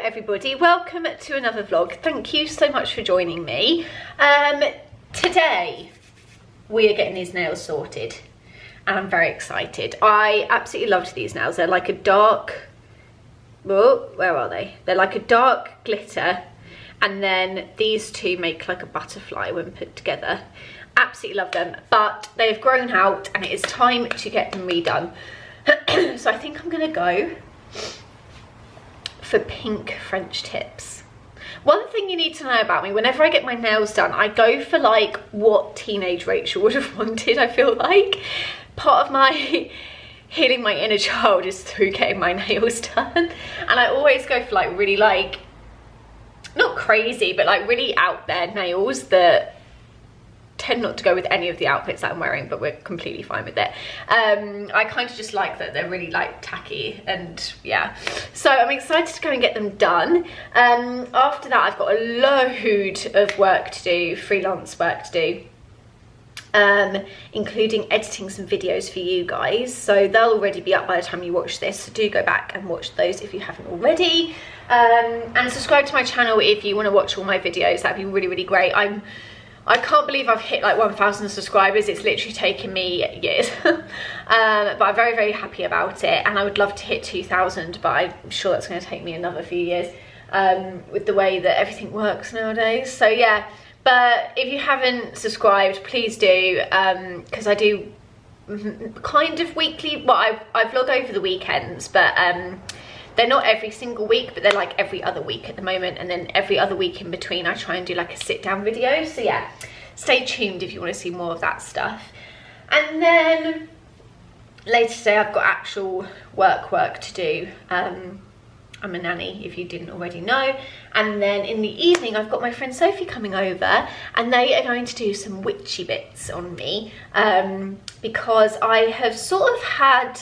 everybody, welcome to another vlog. Thank you so much for joining me. Today we are getting these nails sorted and I'm very excited. I absolutely loved these nails. They're like a dark, oh, where are they? They're like a dark glitter, and then these two make like a butterfly when put together. Absolutely love them, but they've grown out and it is time to get them redone. So I think I'm gonna go for pink French tips. One thing you need to know about me, whenever I get my nails done, I go for like what teenage Rachel would have wanted. I feel like part of my healing my inner child is through getting my nails done, and I always go for like really, like, not crazy, but like really out there nails that tend not to go with any of the outfits that I'm wearing, but we're completely fine with it. I kind of just like that they're really like tacky, and yeah, so I'm excited to go and get them done. After that I've got a load of work to do, freelance work to do, including editing some videos for you guys, so they'll already be up by the time you watch this, so do go back and watch those if you haven't already, and subscribe to my channel if you want to watch all my videos. That'd be really, really great. I can't believe I've hit like 1,000 subscribers. It's literally taken me years. But I'm very, very happy about it. And I would love to hit 2,000, but I'm sure that's going to take me another few years with the way that everything works nowadays. So yeah, but if you haven't subscribed, please do, because I do kind of weekly, well, I vlog over the weekends, but they're not every single week, but they're like every other week at the moment, and then every other week in between I try and do like a sit down video. So yeah, stay tuned if you want to see more of that stuff. And then later today I've got actual work to do. I'm a nanny, if you didn't already know. And then in the evening I've got my friend Sophie coming over, and they are going to do some witchy bits on me, because I have sort of had,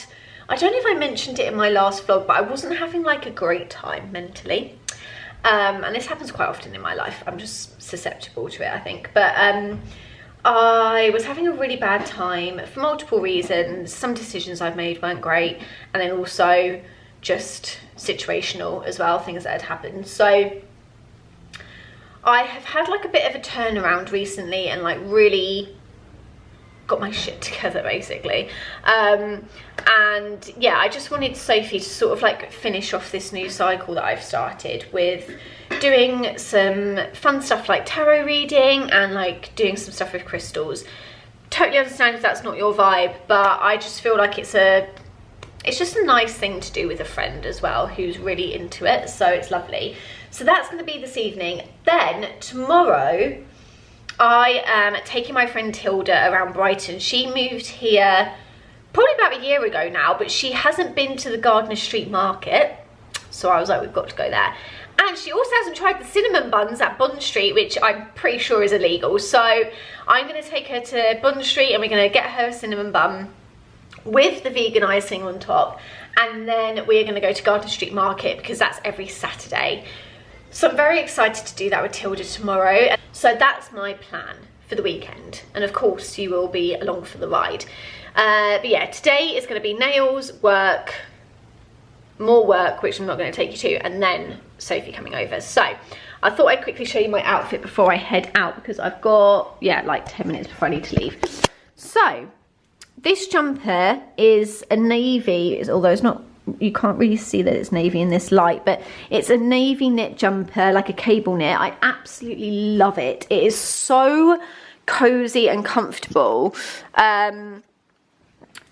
I don't know if I mentioned it in my last vlog, but I wasn't having like a great time mentally. And this happens quite often in my life. I'm just susceptible to it, I think. But I was having a really bad time for multiple reasons. Some decisions I've made weren't great, and then also just situational as well, things that had happened. So I have had like a bit of a turnaround recently and like really got my shit together basically, and yeah, I just wanted Sophie to sort of like finish off this new cycle that I've started with doing some fun stuff like tarot reading and like doing some stuff with crystals. Totally understand if that's not your vibe, but I just feel like it's just a nice thing to do with a friend as well who's really into it, so it's lovely. So that's going to be this evening. Then tomorrow I am taking my friend Tilda around Brighton. She moved here probably about a year ago now, but she hasn't been to the Gardner St Market, so I was like, we've got to go there. And she also hasn't tried the cinnamon buns at Bond Street, which I'm pretty sure is illegal. So I'm going to take her to Bond Street and we're going to get her a cinnamon bun with the vegan icing on top, and then we're going to go to Gardner St Market because that's every Saturday. So I'm very excited to do that with Tilda tomorrow. So that's my plan for the weekend, and of course you will be along for the ride. But yeah, today is going to be nails, work, more work, which I'm not going to take you to, and then Sophie coming over. So I thought I'd quickly show you my outfit before I head out, because I've got, yeah, like 10 minutes before I need to leave. So this jumper is a navy, although it's not, you can't really see that it's navy in this light, but it's a navy knit jumper, like a cable knit. I absolutely love it. It is so cozy and comfortable, and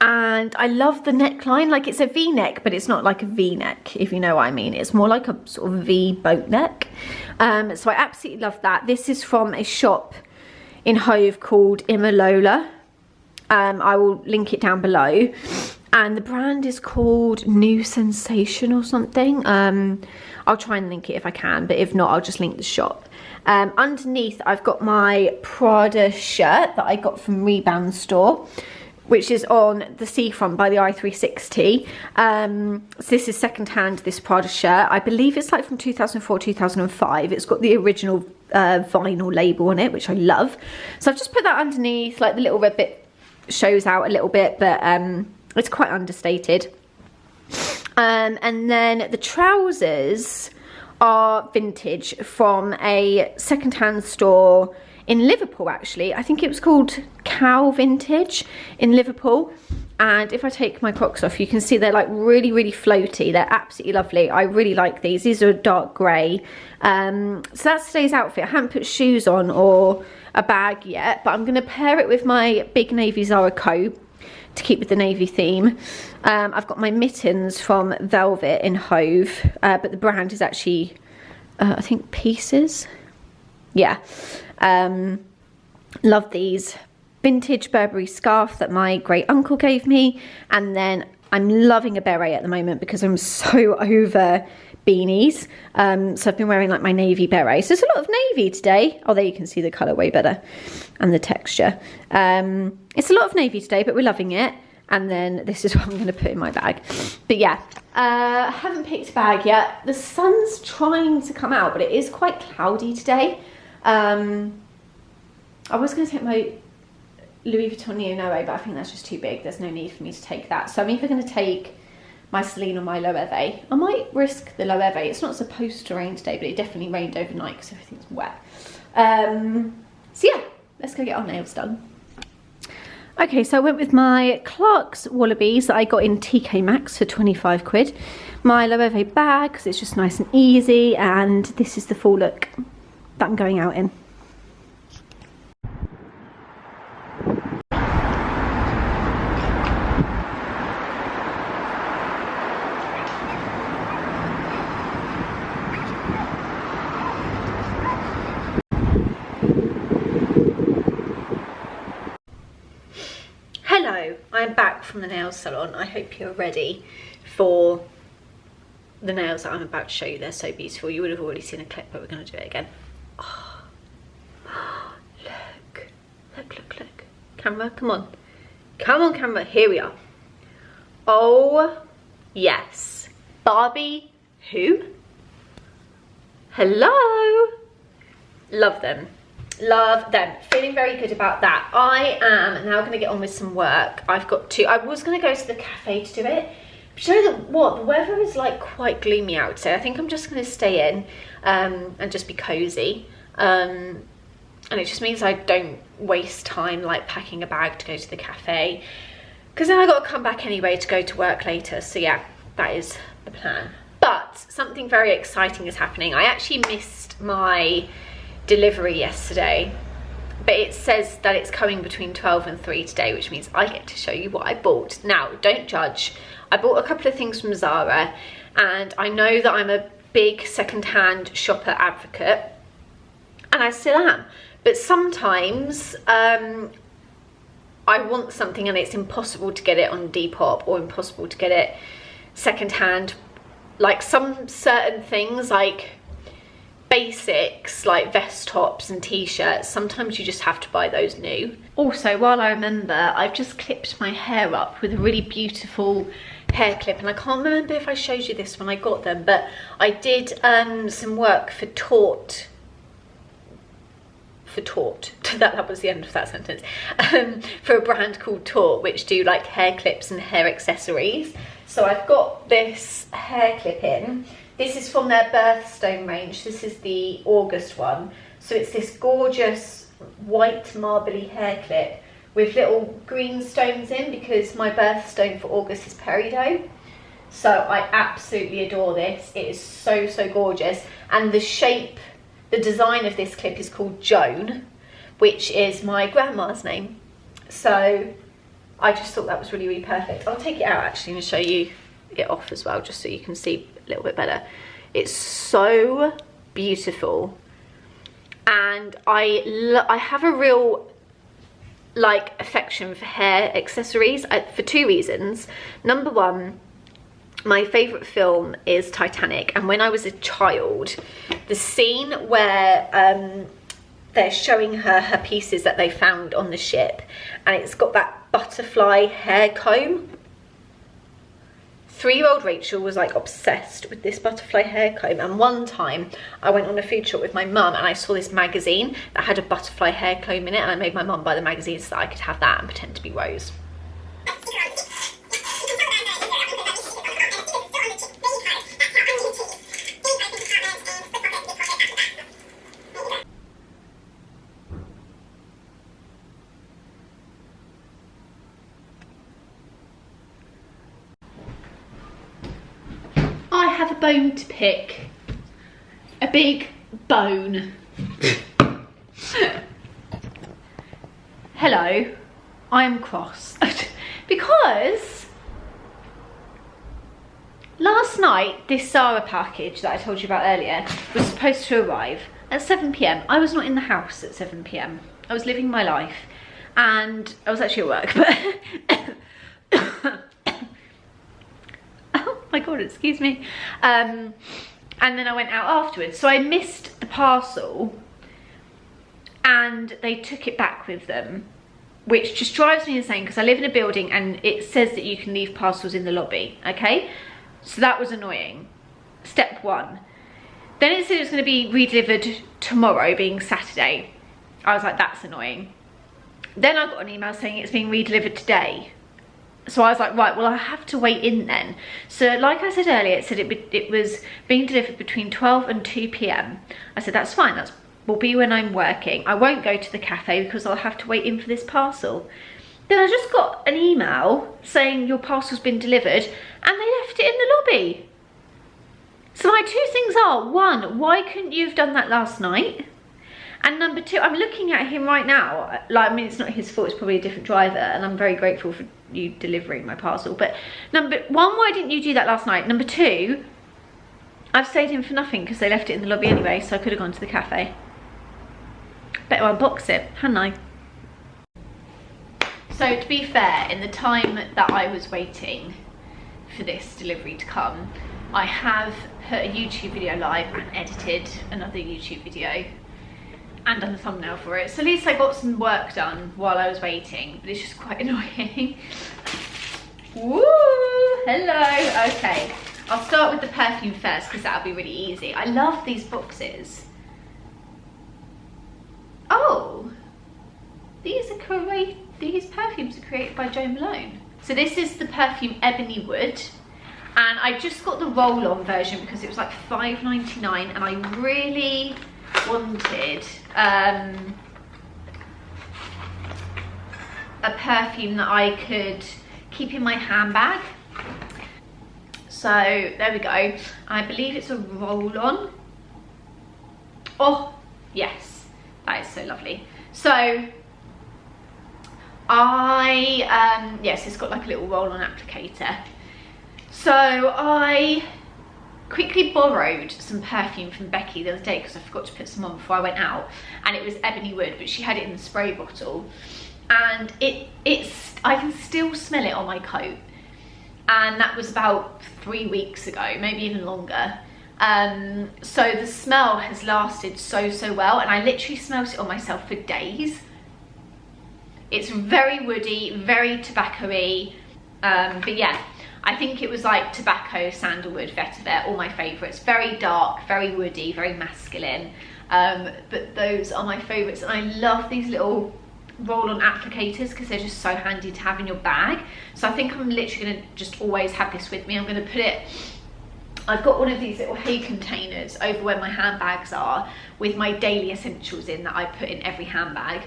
I love the neckline. Like, it's a V-neck, but it's not like a V-neck, if you know what I mean. It's more like a sort of V boat neck, so I absolutely love that. This is from a shop in Hove called Imalola. I will link it down below, and the brand is called New Sensation or something. I'll try and link it if I can, but if not, I'll just link the shop. Underneath I've got my Prada shirt that I got from Rebound Store, which is on the seafront by the I-360. So this is secondhand, this Prada shirt. I believe it's like from 2004, 2005. It's got the original vinyl label on it, which I love. So I've just put that underneath, like the little red bit shows out a little bit, but it's quite understated. And then the trousers are vintage from a second-hand store in Liverpool, actually. I think it was called Cow Vintage in Liverpool. And if I take my Crocs off, you can see they're like really, really floaty. They're absolutely lovely. I really like these. These are dark grey. So that's today's outfit. I haven't put shoes on or a bag yet, but I'm going to pair it with my big navy Zara coat to keep with the navy theme. I've got my mittens from Velvet in Hove, but the brand is actually, I think, Pieces. Yeah. Love these. Vintage Burberry scarf that my great uncle gave me, and then I'm loving a beret at the moment because I'm so over beanies. So I've been wearing like my navy beret. So it's a lot of navy today. Oh, there you can see the colour way better and the texture. It's a lot of navy today, but we're loving it. And then this is what I'm going to put in my bag. But yeah, I haven't picked a bag yet. The sun's trying to come out, but it is quite cloudy today. I was going to take my Louis Vuitton Neom away, but I think that's just too big. There's no need for me to take that. So I'm either going to take my Celine or my Loewe. I might risk the Loewe. It's not supposed to rain today, but it definitely rained overnight because everything's wet. So yeah, let's go get our nails done. Okay, so I went with my Clarks Wallabies that I got in TK Maxx for 25 quid. My Loewe bag, because it's just nice and easy, and this is the full look that I'm going out in. Hello, I'm back from the nail salon. I hope you're ready for the nails that I'm about to show you. They're so beautiful. You would have already seen a clip, but we're going to do it again. Oh, look. Look. Camera, come on. Come on, camera. Here we are. Oh, yes. Barbie who? Hello. Love them. Love them. Feeling very good about that. I am now going to get on with some work. I was going to go to the cafe to do it, but you know what, the weather is like quite gloomy out today. I think I'm just going to stay in and just be cozy, and it just means I don't waste time like packing a bag to go to the cafe, because then I got to come back anyway to go to work later. So yeah, that is the plan. But something very exciting is happening. I actually missed my delivery yesterday, but it says that it's coming between 12 and 3 today, which means I get to show you what I bought. Now, don't judge. I bought a couple of things from Zara, and I know that I'm a big second-hand shopper advocate, and I still am, but sometimes I want something and it's impossible to get it on Depop or impossible to get it second-hand. Like some certain things, like basics like vest tops and t-shirts, sometimes you just have to buy those new. Also, while I remember, I've just clipped my hair up with a really beautiful hair clip, and I can't remember if I showed you this when I got them, but I did some work for Tort. That was the end of that sentence. For a brand called Tort, which do like hair clips and hair accessories. So I've got this hair clip in. This is from their birthstone range. This is the August one. So it's this gorgeous white marbly hair clip with little green stones in, because my birthstone for August is peridot. So I absolutely adore this. It is so, so gorgeous. And the shape, the design of this clip is called Joan, which is my grandma's name. So I just thought that was really, really perfect. I'll take it out actually and show you it off as well, just so you can see a little bit better. It's so beautiful, and I have a real like affection for hair accessories for two reasons. Number one, my favourite film is Titanic, and when I was a child, the scene where they're showing her pieces that they found on the ship, and it's got that butterfly hair comb. 3-year-old Rachel was like obsessed with this butterfly hair comb, and one time I went on a food shop with my mum and I saw this magazine that had a butterfly hair comb in it, and I made my mum buy the magazine so that I could have that and pretend to be Rose. bone to pick. A big bone. Hello, I'm cross. Because last night, this Zara package that I told you about earlier was supposed to arrive at 7 PM. I was not in the house at 7 PM. I was living my life and I was actually at work, but oh my God, excuse me. And then I went out afterwards. So I missed the parcel and they took it back with them, which just drives me insane because I live in a building and it says that you can leave parcels in the lobby, okay? So that was annoying. Step one. Then it said it was going to be redelivered tomorrow, being Saturday. I was like, that's annoying. Then I got an email saying it's being redelivered today. So I was like, right, well, I have to wait in then. So like I said earlier, it said it was being delivered between 12 and 2 PM. I said, that's fine, that will be when I'm working. I won't go to the cafe because I'll have to wait in for this parcel. Then I just got an email saying your parcel's been delivered and they left it in the lobby. So my two things are, one, why couldn't you have done that last night? And number two, I'm looking at him right now. Like, I mean, it's not his fault, it's probably a different driver, and I'm very grateful for you delivering my parcel. But number one, why didn't you do that last night? Number two, I've stayed in for nothing because they left it in the lobby anyway, so I could have gone to the cafe. Better unbox it, hadn't I? So to be fair, in the time that I was waiting for this delivery to come, I have put a YouTube video live and edited another YouTube video and done the thumbnail for it. So at least I got some work done while I was waiting, but it's just quite annoying. Woo! Hello! Okay, I'll start with the perfume first because that'll be really easy. I love these boxes. Oh! These perfumes are created by Jo Malone. So this is the perfume Ebony Wood. And I just got the roll-on version because it was like $5.99 and I really wanted a perfume that I could keep in my handbag. So there we go. I believe it's a roll-on. Oh, yes. That is so lovely. So yes, it's got like a little roll-on applicator. So I quickly borrowed some perfume from Becky the other day because I forgot to put some on before I went out, and it was Ebony Wood, but she had it in the spray bottle, and I can still smell it on my coat, and that was about 3 weeks ago, maybe even longer. So the smell has lasted so well, and I literally smelled it on myself for days. It's very woody, very tobacco-y, but yeah, I think it was like tobacco, sandalwood, vetiver, all my favourites. Very dark, very woody, very masculine, but those are my favourites. And I love these little roll-on applicators because they're just so handy to have in your bag. So I think I'm literally going to just always have this with me. I'm going to put it, I've got one of these little hay containers over where my handbags are with my daily essentials in that I put in every handbag.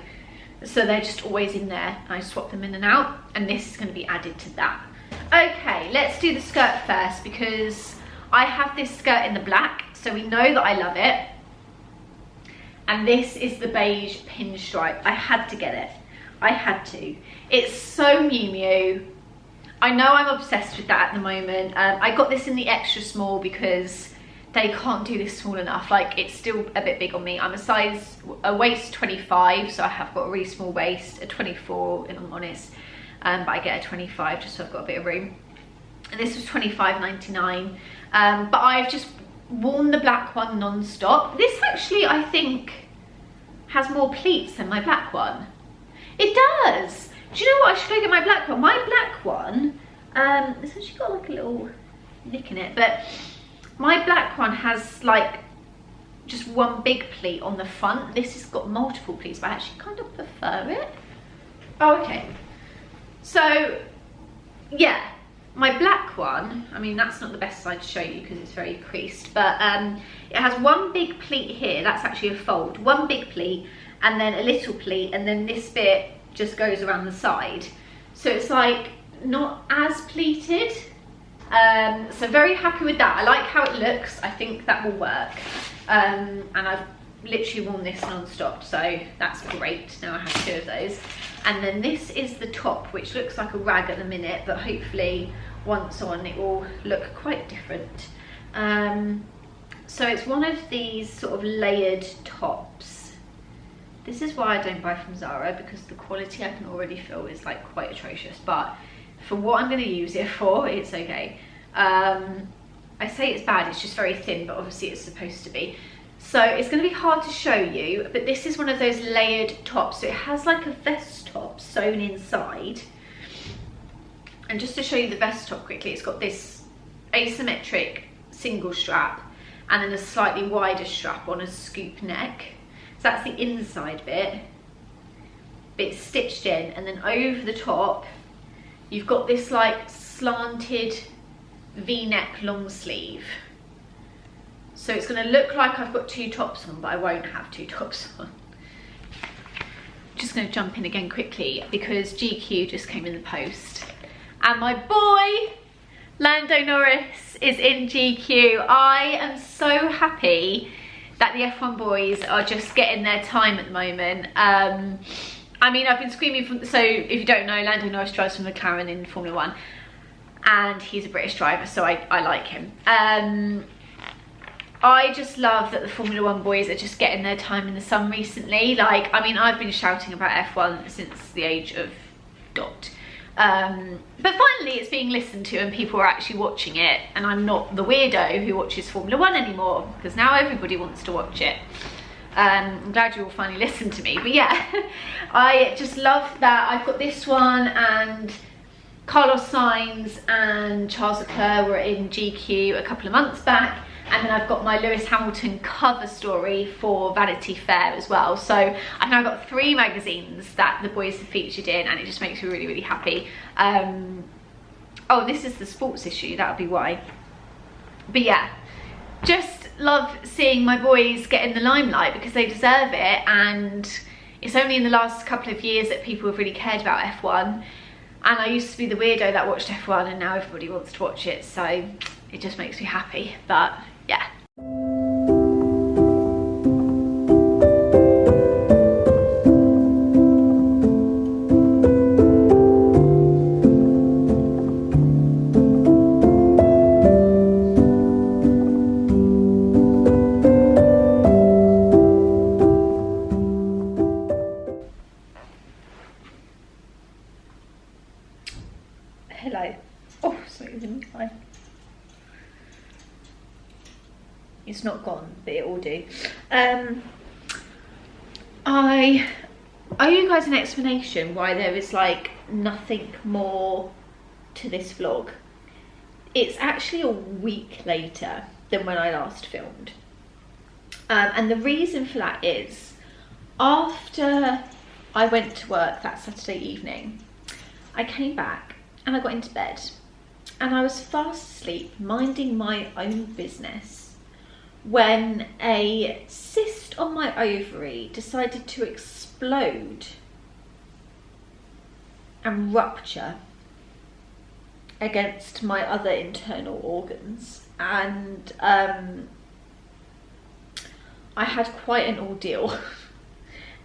So they're just always in there. I swap them in and out, and this is going to be added to that. Okay, let's do the skirt first because I have this skirt in the black, so we know that I love it. And this is the beige pinstripe. I had to get it. I had to. It's so Miu Miu. I know I'm obsessed with that at the moment. I got this in the extra small because they can't do this small enough. Like, it's still a bit big on me. I'm a waist 25, so I have got a really small waist, a 24 if I'm honest. But I get a 25 just so I've got a bit of room. And this was $25.99. But I've just worn the black one non-stop. This actually, I think, has more pleats than my black one. It does. Do you know what? I should go get my black one. My black one, it's actually got like a little nick in it, but my black one has like just one big pleat on the front. This has got multiple pleats, but I actually kind of prefer it. Oh, okay. So, yeah, my black one, I mean, that's not the best side to show you because it's very creased, but it has one big pleat here. That's actually a fold. One big pleat and then a little pleat, and then this bit just goes around the side. So it's like not as pleated. So very happy with that. I like how it looks. I think that will work. And I've literally worn this non-stop, so that's great. Now I have 2 of those. And then this is the top, which looks like a rag at the minute, but hopefully once on it will look quite different. So it's one of these sort of layered tops. This is why I don't buy from Zara, because the quality I can already feel is like quite atrocious, but for what I'm going to use it for, it's okay. I say it's bad, it's just very thin, but obviously it's supposed to be. So it's going to be hard to show you, but this is one of those layered tops. So it has like a vest top sewn inside. And just to show you the vest top quickly, it's got this asymmetric single strap and then a slightly wider strap on a scoop neck. So that's the inside bit. But it's stitched in, and then over the top, you've got this like slanted V-neck long sleeve. So it's going to look like I've got 2 tops on, but I won't have 2 tops on. Just going to jump in again quickly because GQ just came in the post. And my boy, Lando Norris, is in GQ. I am so happy that the F1 boys are just getting their time at the moment. I mean, I've been screaming from, so if you don't know, Lando Norris drives for McLaren in Formula 1. And he's a British driver, so I like him. I just love that the Formula 1 boys are just getting their time in the sun recently. Like, I mean, I've been shouting about F1 since the age of dot. But finally it's being listened to and people are actually watching it, and I'm not the weirdo who watches Formula 1 anymore, because now everybody wants to watch it. I'm glad you all finally listened to me. But yeah, I just love that I've got this one, and Carlos Sainz and Charles Leclerc were in GQ a couple of months back. And then I've got my Lewis Hamilton cover story for Vanity Fair as well. So I've now got 3 magazines that the boys have featured in, and it just makes me really, really happy. Oh, this is the sports issue, that would be why. But yeah, just love seeing my boys get in the limelight because they deserve it. And it's only in the last couple of years that people have really cared about F1. And I used to be the weirdo that watched F1, and now everybody wants to watch it. So it just makes me happy. But yeah. Hello. Oh, something's in my eye. It's not gone, but it will do. I owe you guys an explanation why there is like nothing more to this vlog. It's actually a week later than when I last filmed. And the reason for that is, after I went to work that Saturday evening, I came back and I got into bed and I was fast asleep minding my own business when a cyst on my ovary decided to explode and rupture against my other internal organs, and I had quite an ordeal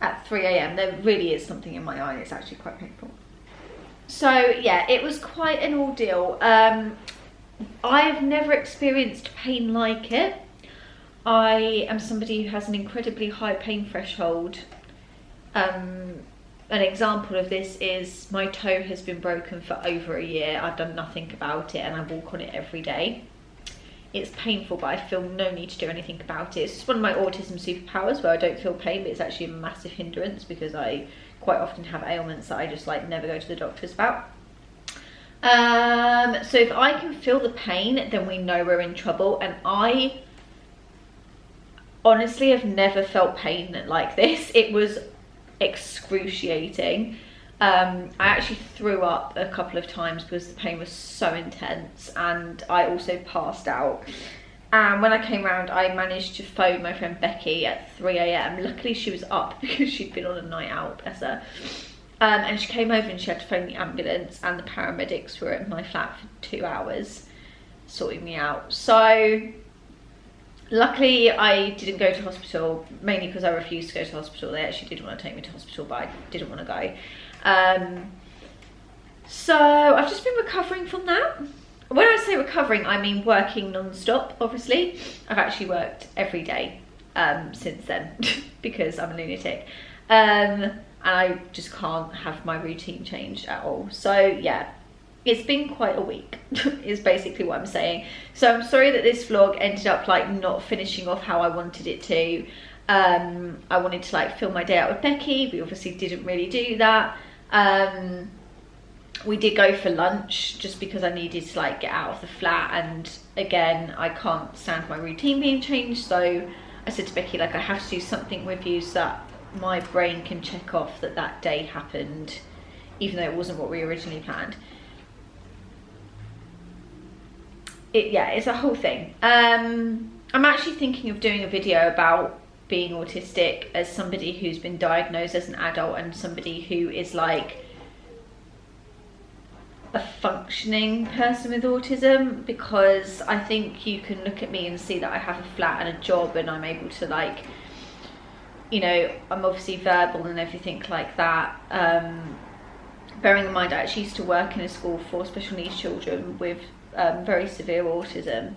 at 3 AM. There really is something in my eye, it's actually quite painful. So yeah, it was quite an ordeal. I've never experienced pain like it. I am somebody who has an incredibly high pain threshold. An example of this is my toe has been broken for over a year. I've done nothing about it and I walk on it every day. It's painful, but I feel no need to do anything about it. It's just one of my autism superpowers where I don't feel pain, but it's actually a massive hindrance because I quite often have ailments that I just like never go to the doctors about. So if I can feel the pain, then we know we're in trouble. And I honestly have never felt pain like this. It was excruciating. I actually threw up a couple of times because the pain was so intense, and I also passed out. And when I came round, I managed to phone my friend Becky at 3 AM. Luckily she was up because she'd been on a night out, bless her. And she came over and she had to phone the ambulance, and the paramedics were at my flat for 2 hours. sorting me out. So luckily I didn't go to hospital, mainly because I refused to go to hospital. They actually did want to take me to hospital, but I didn't want to go. So I've just been recovering from that. When I say recovering, I mean working non-stop, obviously. I've actually worked every day since then because I'm a lunatic. And I just can't have my routine changed at all. So yeah, it's been quite a week is basically what I'm saying. So I'm sorry that this vlog ended up like not finishing off how I wanted it to. I wanted to like film my day out with Becky. We obviously didn't really do that. We did go for lunch just because I needed to like get out of the flat, and again I can't stand my routine being changed. So I said to Becky, like, I have to do something with you so that my brain can check off that that day happened, even though it wasn't what we originally planned. It's a whole thing. I'm actually thinking of doing a video about being autistic as somebody who's been diagnosed as an adult and somebody who is like a functioning person with autism, because I think you can look at me and see that I have a flat and a job and I'm able to, like, you know, I'm obviously verbal and everything like that. Bearing in mind I actually used to work in a school for special needs children with very severe autism,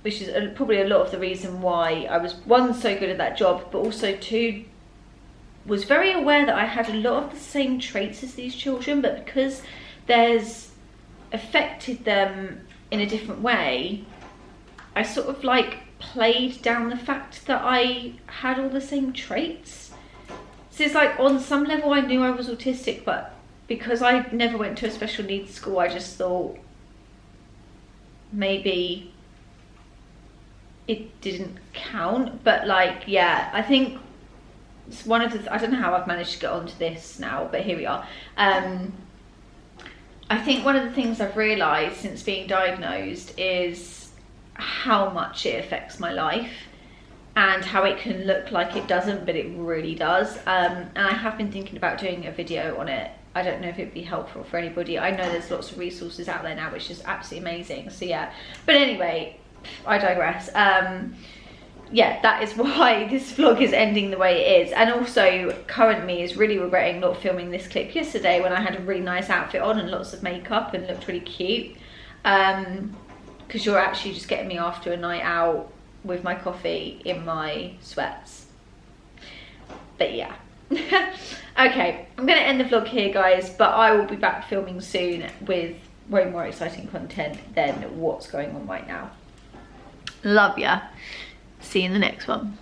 which is probably a lot of the reason why I was, one, so good at that job, but also two, was very aware that I had a lot of the same traits as these children, but because there's affected them in a different way, I sort of like played down the fact that I had all the same traits. So it's like on some level I knew I was autistic, but because I never went to a special needs school, I just thought maybe it didn't count. But like, yeah, I think it's one of the, I don't know how I've managed to get onto this now, but here we are. I think one of the things I've realised since being diagnosed is how much it affects my life, and how it can look like it doesn't, but it really does. And I have been thinking about doing a video on it. I don't know if it'd be helpful for anybody. I know there's lots of resources out there now, which is absolutely amazing. So yeah, but anyway, I digress. Yeah, that is why this vlog is ending the way it is. And also, currently is really regretting not filming this clip yesterday when I had a really nice outfit on and lots of makeup and looked really cute. Because you're actually just getting me after a night out with my coffee in my sweats. But yeah. Okay, I'm going to end the vlog here, guys, but I will be back filming soon with way more exciting content than what's going on right now. Love ya. See you in the next one.